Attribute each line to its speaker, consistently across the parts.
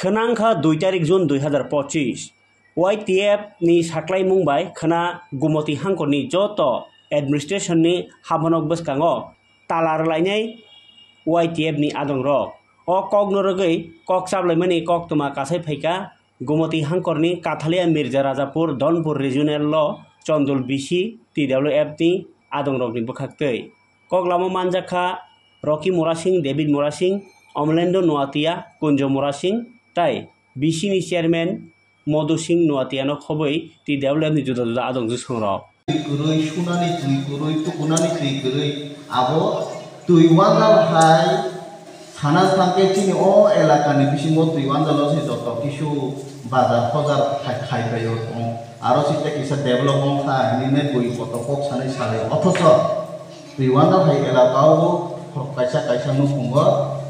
Speaker 1: Khenangkha 2 tarik Jun 2025 YTF ni saklai mungbai khena Gumoti Hangkor ni joto administration ni hamonok bwskango talar lainai YTF ni adong rok o kok norogei kok sablaimani kok tuma kasai phaika Gumoti Hangkor ni Kathalia Mirza Rajapur Donpur regional lo Chondol bisi TWF ni adong rok ni bwkhaktei kok lamo manjakha Rocky Morasing David Morasing Omlendo Nuatia Kunjo Morasing tai BC ni chairman Modu Singh Nuatiano khoboi TWF ni juda juda adong jusong rok
Speaker 2: kuroi sunani tui kuroi tukunani tui kuroi abo tui wandal hai thana thangke chini o elaka ni bisingo tui wandal se joto kisu bazar bazar khai payo aro site kisa development kha nine boi potokok sanai sale othoso tui wandal hai elakao kaisa kaisa no khungo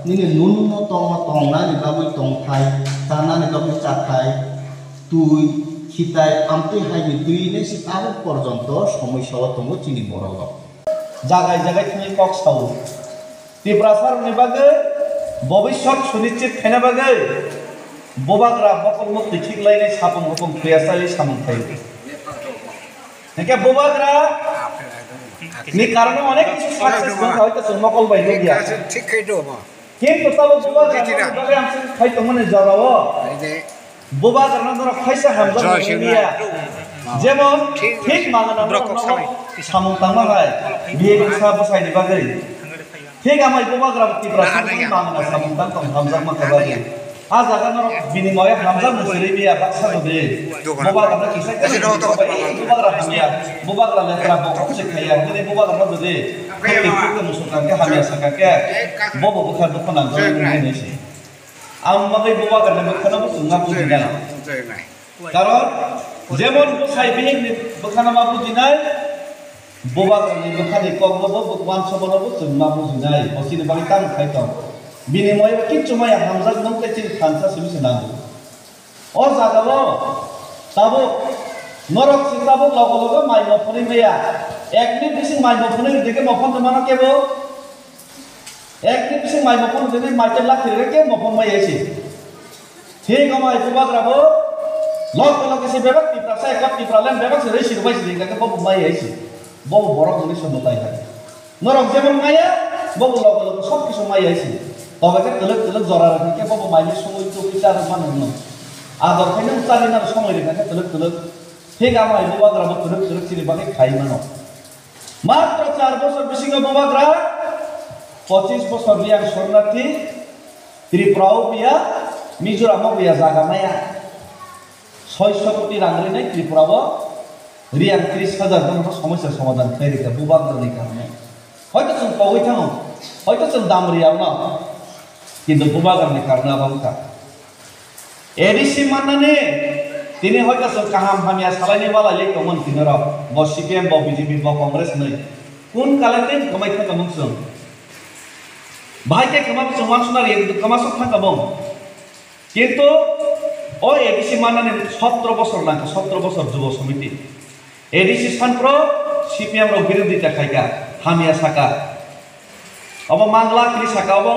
Speaker 2: nini nunno tongna ni babui tongthai tana ni babui chathai tui khitai amte hai ni tui ne si aro porjonto সমস্যা tongo chini borogo জায়গায় জায়গায় তুমি cock Sau তীব্রাসার নিবাগে ভবিষ্যৎ সুনিশ্চিত থেনা বাগে বোবাগ্রা বকল মুক্তি ঠিক লাইনে সাপম হুকুম ক্রিয়াশালী সামন থাইবে নাকি বোবাগ্রা নি কারণে অনেক কিছু সাকসেস হতে হয়তো নকল বাইরে গিয়া
Speaker 3: ঠিক কইতো
Speaker 2: কিন্তু তবে বোবাগ্রা তবে আমি খাইতো মনে জড়াও বোবাগ্রা নর খাইসা হামজা গিয়া যেমন ঠিক মাগানা সামন তামা হয় বিয়ে বিসা বসাই দিবা গই ঠিক আমাই বোবাগ্রা তীব্রাসার মাগানা সামন তাম তম হামজা মাকা বাগে আ জায়গা নর বিনিময়ে হামজা মুসরি বিয়া বাক্সা দে বোবাগ্রা কিসা বোবাগ্রা হামিয়া বোবাগ্রা লেত্রা বকছে খাইয়া দিনে বোবাগ্রা দে কে কে মুসলমানকে হামিয়া সাকাকে বব বখা দখনা জয় নেছি আমাদের বোবাগ্রা বখনা বুঝনা বুঝিনা কারণ যেমন বসাই বিহিন বখানা মা বুঝিনাই বোবাগ্রানি বখানি কগবো ভগবান সবনবো জন্মা বুঝিনাই বসিনে বাকি কাম খাইতাম বিনিময়ে কিচ্ছু মায়া হামজা নমতে চিন খানসা সুমিছে নাগো ও জাগাবো তাবো নরক সিতাবো লগো লগো মাই মফনি মেয়া এক মিনিট বিসি মাই মফনি দেখে মফন জমানো কেবো এক মিনিট বিসি মাই মফন দেখে মাইতে লাখি রেকে মফন মাই আইছে ঠিক আমায় বোবাগ্রাবো লগ লগ এসে বেবাক তীব্রাসা এক তীব্রালেন বেবাক সে রেসি রবাইছে দেখে বব মাই আইছে বব বড় মনি সমতাই থাকে নরক যেমন মায়া বব লগ লগ সব কিছু মাই আইছে তবে তলক তলক জরা রাখে বব মাইলে সময় তো বিচার মানো আদর খাইনে উতারি না সময় রেখে তলক তলক ঠিক আমায় বোবাগ্রা তলক তলক চিনি বাকি খাই মানো মাত্র 4 বছর বিসিঙ্গ বোবাগ্রা 25 বছর রিয়াং শরণার্থী ত্রিপুরাও বিয়া মিজোরামও বিয়া জাগা মায়া 600 কোটি রাংরে নাই ত্রিপুরাও রিয়াং 30,000 জন সমস্যার সমাধান খাই রেখে বোবাগ্রানি কারণে হয়তো তুমি কই থাও হয়তো তুমি দামরিয়াও না কিন্তু বোবাগ্রানি কারণে আবাঙ্কা এডিসি মাননানে তিনি হয়তো কাহাম হামিয়া সালাইনি বালাইলে কমন কিনর বসিপিএম ব বিজেপি ব কংগ্রেস নাই কোন কালেতে কমাই থাকা মংসং ভাইকে কমাব সমাজনার কমাস থাকা বম কিন্তু ও এডিসি মাননানে 17 বছর লাগে 17 বছর যুব সমিতি এডিসি সানপ্র সিপিএম র বিরোধিতা খাইকা হামিয়া সাকা অব মাংলা ক্রি সাকা অব